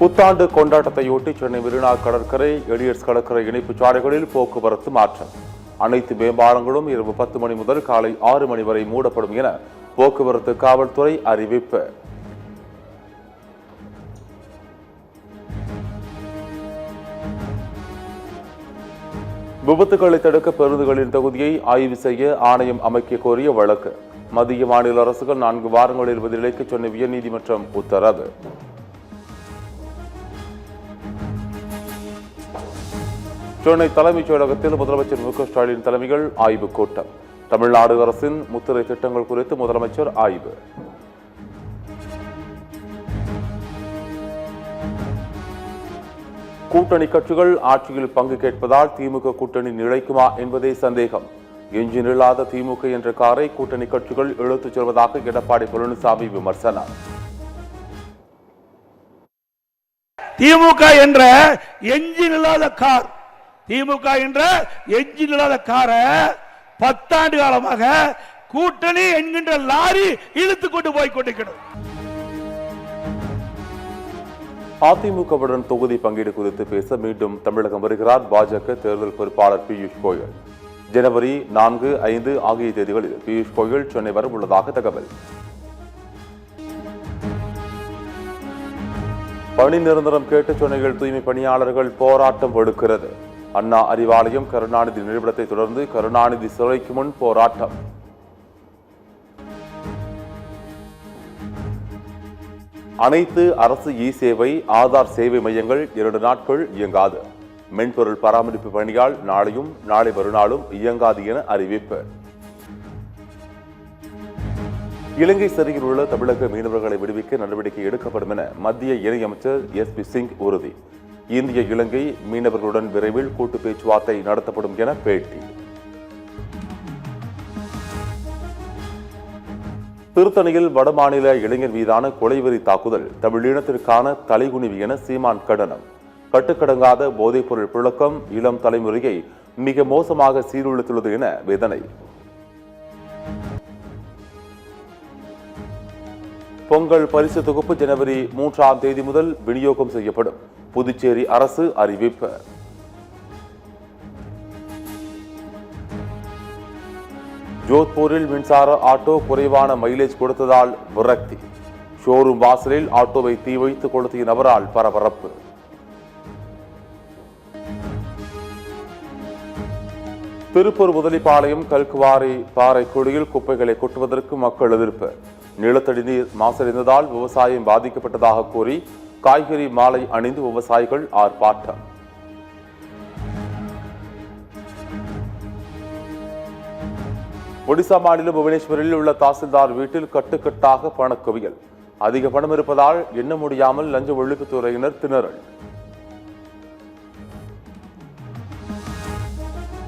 புத்தாண்டு கொண்டாட்டத்தையொட்டி சென்னை மெரினா கடற்கரை, எலியட்ஸ் கடற்கரை இணைப்பு சாலைகளில் போக்குவரத்து மாற்றம். அனைத்து மேம்பாலங்களும் இரவு 10 மணி முதல் காலை 6 மணி வரை மூடப்படும் என போக்குவரத்து காவல்துறை அறிவிப்பு. விபத்துகளை தடுக்க பேருந்துகளின் தொகுதியை ஆய்வு செய்ய ஆணையம் அமைக்க கோரிய வழக்கு. மத்திய மாநில அரசுகள் 4 வாரங்களில் பதிலளிக்க சென்னை உயர்நீதிமன்றம் உத்தரவு. சென்னை தலைமைச் செயலகத்தில் முதலமைச்சர் மு.க. ஸ்டாலின் தலைமையில் ஆய்வுக் கூட்டம். தமிழ்நாடு அரசின் முத்திரை திட்டங்கள் குறித்து முதலமைச்சர் ஆய்வு. கூட்டணி கட்சிகள் ஆட்சியில் பங்கு கேட்பதால் திமுக கூட்டணி நிலைக்குமா என்பதே சந்தேகம். எஞ்சின் இல்லாத திமுக என்ற காரை கூட்டணி கட்சிகள் இழுத்துச் செல்வதாக எடப்பாடி பழனிசாமி விமர்சனம். திமுக என்ற எஞ்சின் இல்லாத கார், திமுக என்ற எஞ்சின் இல்லாத காரை 10 ஆண்டு காலமாக கூட்டணி என்கின்ற லாரி இழுத்துக் கொண்டு போய் கொண்டிருக்கிறது. அதிமுகவுடன் தொகுதி பங்கீடு குறித்து பேச மீண்டும் தமிழகம் வருகிறார் பாஜக தேர்தல் பொறுப்பாளர் பியூஷ் கோயல். ஜனவரி 4, 5 ஆகிய தேதிகளில் பியூஷ் கோயல் சென்னை வர உள்ளதாக தகவல். பணி நிரந்தரம் கேட்டு சென்னையில் தூய்மை பணியாளர்கள் போராட்டம் வலுக்கிறது. அண்ணா அறிவாலயம் கருணாநிதி நினைவிடத்தை தொடர்ந்து கருணாநிதி சிலைக்கு முன் போராட்டம். அனைத்து அரசு சேவை ஆதார் சேவை மையங்கள் 2 நாட்கள் இயங்காது. மென்பொருள் பராமரிப்பு பணியால் நாளையும் நாளை மறுநாளும் இயங்காது என அறிவிப்பு. இலங்கை சிறையில் உள்ள தமிழக மீனவர்களை விடுவிக்க நடவடிக்கை எடுக்கப்படும் என மத்திய இணையமைச்சர் எஸ்.பி. சிங் உறுதி. இந்திய இலங்கை மீனவர்களுடன் விரைவில் கூட்டு பேச்சுவார்த்தை நடத்தப்படும் என பேட்டி. திருத்தணியில் வடமாநில இளைஞர் மீதான கொலைவெறி தாக்குதல் தமிழீழத்திற்கான தலைகுனிவு என சீமான் கண்டனம். கட்டுக்கடங்காத போதைப்பொருள் புழக்கம் இளம் தலைமுறையை மிக மோசமாக சீர்குலைத்துள்ளது என வேதனை. பொங்கல் பரிசு தொகுப்பு ஜனவரி 3ஆம் தேதி முதல் விநியோகம் செய்யப்படும். புதுச்சேரி அரசு அறிவிப்பு. ஜோத்பூரில் மின்சார ஆட்டோ குறைவான மைலேஜ் கொடுத்ததால் விரக்தி. ஷோரூம் வாசலில் ஆட்டோவை தீ வைத்து கொளுத்திய நபரால் பரபரப்பு. திருப்பூர் முதலிப்பாளையம் கல்குவாரி பாறைக்குழியில் குப்பைகளை கொட்டுவதற்கு மக்கள் எதிர்ப்பு. நிலத்தடி நீர் மாசடைந்ததால் விவசாயம் பாதிக்கப்பட்டதாக கூறி காய்கறி மாலை அணிந்து விவசாயிகள் ஆர்ப்பாட்டம். ஒடிசா மாநிலம் புவனேஸ்வரில் உள்ள தாசில்தார் வீட்டில் கட்டுக்கட்டாக பணக்குவியல். அதிக பணம் இருப்பதால் எண்ண முடியாமல் லஞ்ச ஒழிப்புத்துறையினர் திணறல்.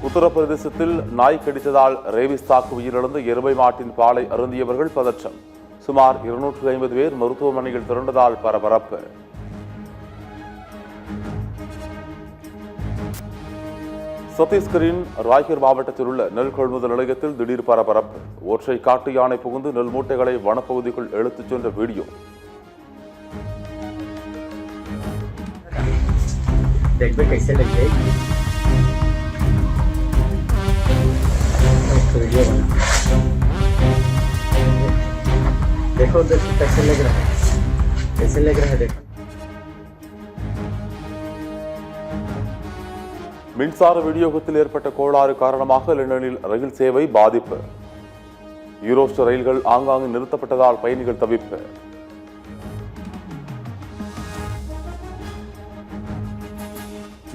உத்தரப்பிரதேசத்தில் நாய் கடித்ததால் ரேபிஸ் தாக்கு உயிரிழந்த எருமை மாட்டின் பாலை அருந்தியவர்கள் பதற்றம். சுமார் 250 பேர் மருத்துவமனையில் திரண்டதால் பரபரப்பு. சத்தீஸ்கரின் ராய்கர் மாவட்டத்தில் உள்ள நெல் கொள்முதல் நிலையத்தில் திடீர் பரபரப்பு. ஒற்றை காட்டு யானை புகுந்து நெல் மூட்டைகளை வனப்பகுதிக்குள் இழுத்துச் சென்ற வீடியோ. देखो उधर कैसे लग रहा है, कैसे लग रहा है देखो. மின்சார விநியோகத்தில் ஏற்பட்ட கோளாறு காரணமாக லண்டனில் ரயில் சேவை பாதிப்பு. யூரோஸ்டர் ரயில்கள் ஆங்காங்கு நிறுத்தப்பட்டதால் பயணிகள் தவிப்பு.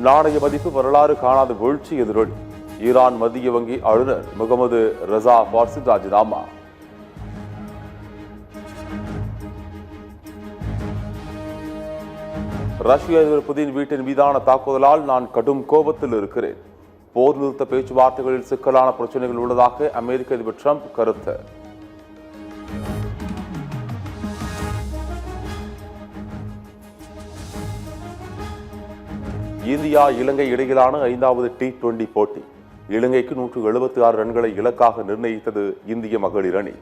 நாணய மதிப்பு வரலாறு காணாத வீழ்ச்சி எதிரொலி. ஈரான் மத்திய வங்கி ஆளுநர் முகமது ரசா பார்சி ராஜினாமா. ரஷ்ய அதிபர் புதின் வீட்டின் மீதான தாக்குதலால் நான் கடும் கோபத்தில் இருக்கிறேன். போர் நிறுத்த பேச்சுவார்த்தைகளில் சிக்கலான பிரச்சனைகள் உள்ளதாக அமெரிக்க அதிபர் டிரம்ப் கருத்து. இந்தியா இலங்கை இடையிலான 5வது T20 போட்டி. இலங்கைக்கு 176 ரன்களை இலக்காக நிர்ணயித்தது இந்திய மகளிர் அணி.